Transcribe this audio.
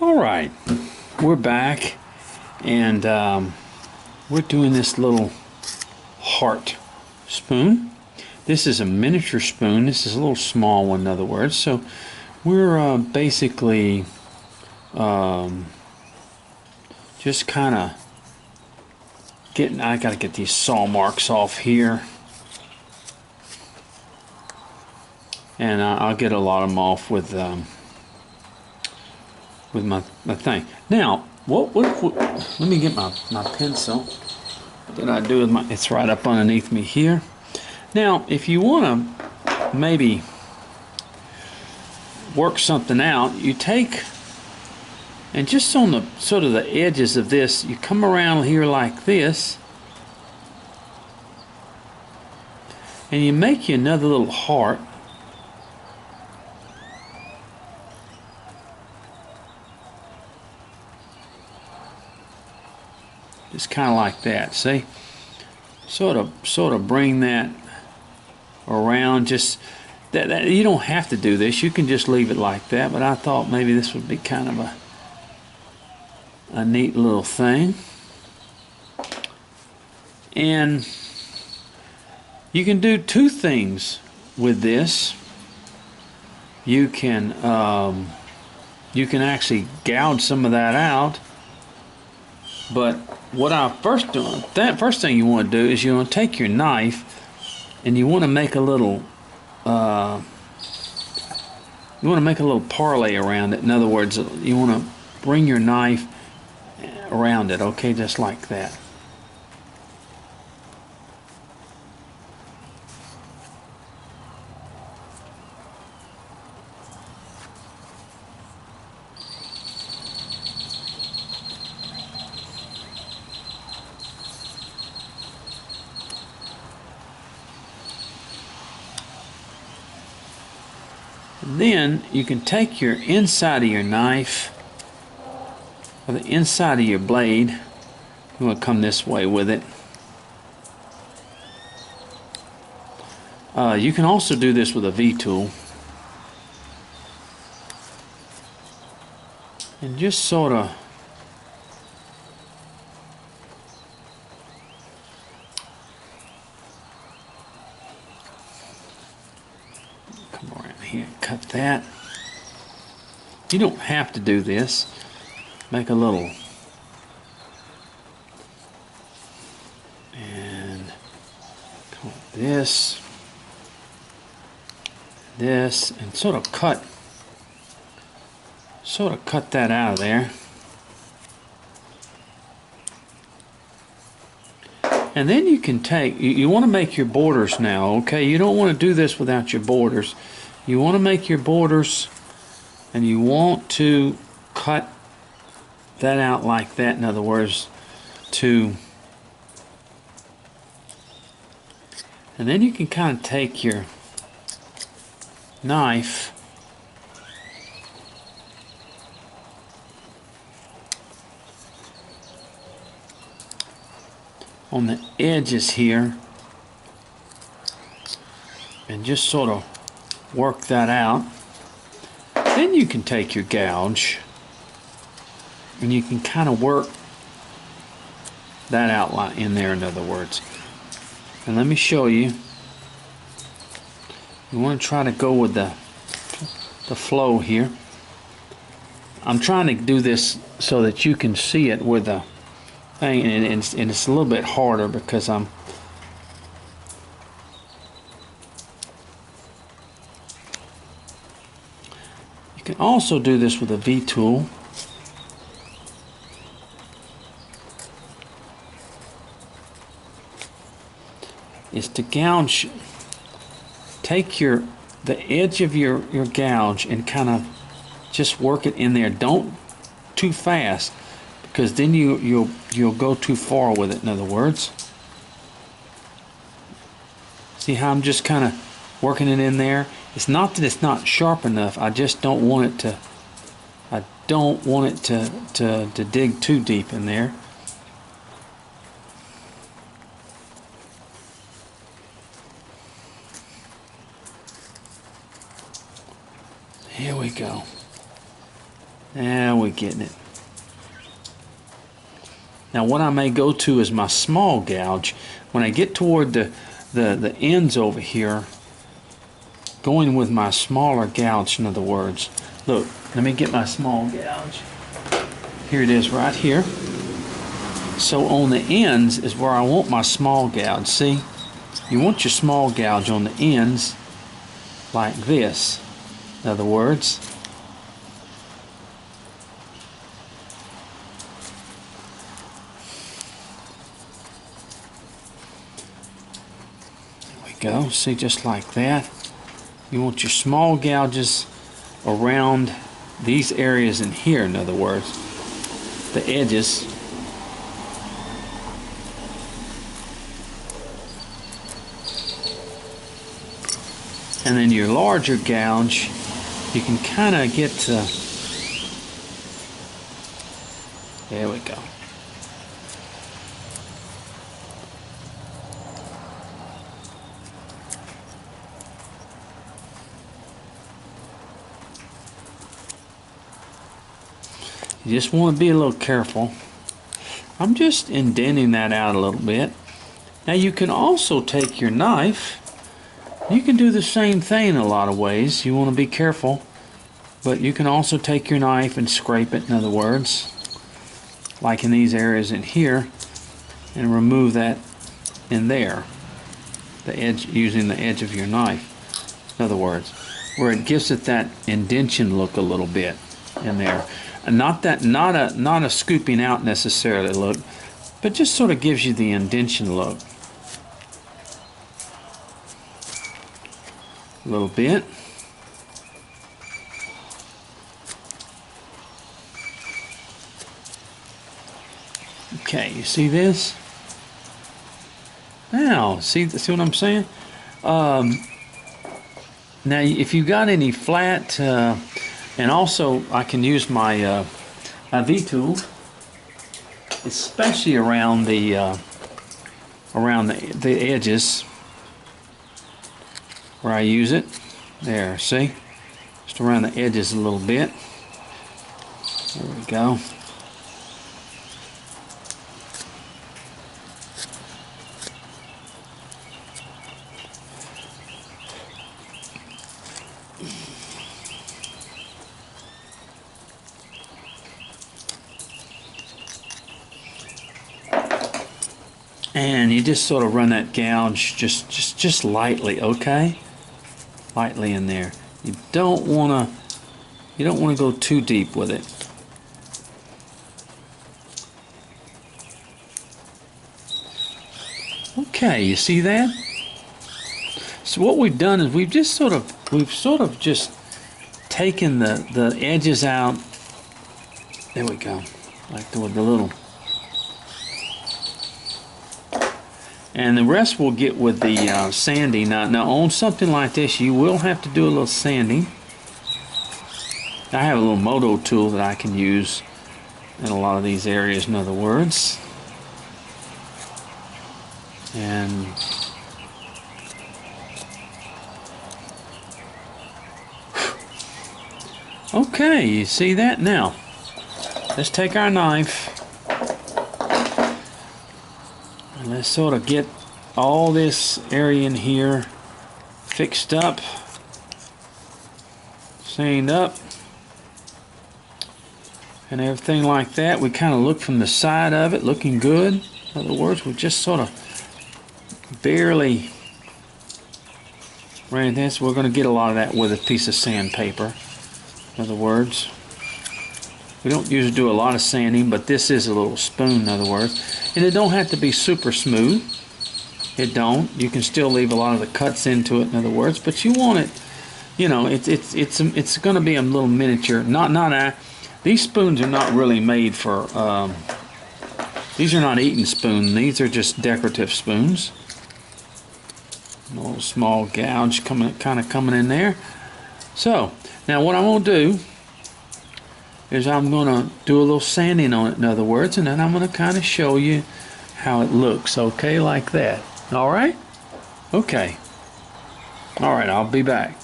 Alright, we're back, and we're doing this little heart spoon. This is a miniature spoon. This is a little small one, in other words. So we're basically just kind of getting, I gotta get these saw marks off here, and I'll get a lot of them off with my thing. Now, what let me get my pencil. What did I do with my, it's right up underneath me here. Now, if you want to maybe work something out, you take, and just on the sort of the edges of this, you come around here like this, and you make you another little heart. Just kind of like that, see? Sort of bring that around. Just that you don't have to do this. You can just leave it like that. But I thought maybe this would be kind of a neat little thing. And you can do two things with this. You can actually gouge some of that out. But what I first thing you want to do is you want to take your knife and you want to make a little parlay around it. In other words, you want to bring your knife around it, okay, just like that. And then you can take your inside of your knife, or the inside of your blade. You want to come this way with it. You can also do this with a V-tool. And just sort of come around here, cut that. You don't have to do this. Make a little, and come like this, and sort of cut that out of there. And then you can take, you want to make your borders now, okay? You don't want to do this without your borders. You want to make your borders, and you want to cut that out like that, in other words, and then you can kind of take your knife on the edges here and just sort of work that out. Then you can take your gouge and you can kind of work that outline in there, in other words. And let me show you. You want to try to go with the flow here. I'm trying to do this so that you can see it with the thing, and it's a little bit harder because I'm you can also do this with a V-tool. Is to gouge, take the edge of your gouge and kind of just work it in there. Don't too fast, because then you'll go too far with it, in other words. See how I'm just kind of working it in there? It's not that it's not sharp enough, I just don't want it to dig too deep in there. Here we go. Now we're getting it. Now what I may go to is my small gouge. When I get toward the ends over here, going with my smaller gouge, in other words. Look, let me get my small gouge. Here it is right here. So on the ends is where I want my small gouge. See? You want your small gouge on the ends like this. In other words. Go. See, just like that. You want your small gouges around these areas in here, in other words, the edges. And then your larger gouge, you can kind of get to, there we go. You just want to be a little careful. I'm just indenting that out a little bit. Now you can also take your knife. You can do the same thing in a lot of ways. You want to be careful. But you can also take your knife and scrape it, in other words. Like in these areas in here. And remove that in there. The edge, using the edge of your knife. In other words. Where it gives it that indentation look a little bit in there. And not a scooping out necessarily look, but just sort of gives you the indentation look. A little bit. Okay, you see this? Now, see what I'm saying? Now, if you got any flat. And also, I can use my V-tool, especially around the edges where I use it. There, see? Just around the edges a little bit. There we go. And you just sort of run that gouge just lightly, okay? Lightly in there. You don't want to go too deep with it. Okay, you see that? So what we've done is we've sort of just taken the edges out. There we go. Like the little. And the rest we'll get with the sanding. Now on something like this, you will have to do a little sanding. I have a little moto tool that I can use in a lot of these areas, in other words. And okay, you see that? Now, let's take our knife. Let's sort of get all this area in here fixed up, sanded up, and everything like that. We kind of look from the side of it, looking good. In other words, we just sort of barely ran this. We're going to get a lot of that with a piece of sandpaper. In other words, we don't usually do a lot of sanding, but this is a little spoon, in other words. And it don't have to be super smooth. It don't. You can still leave a lot of the cuts into it, in other words. But you want it, you know, it's going to be a little miniature. These spoons are not really made for. These are not eating spoons. These are just decorative spoons. A little small gouge kind of coming in there. So now what I'm going to do is I'm going to do a little sanding on it, in other words, and then I'm going to kind of show you how it looks, okay, like that. All right? Okay. All right, I'll be back.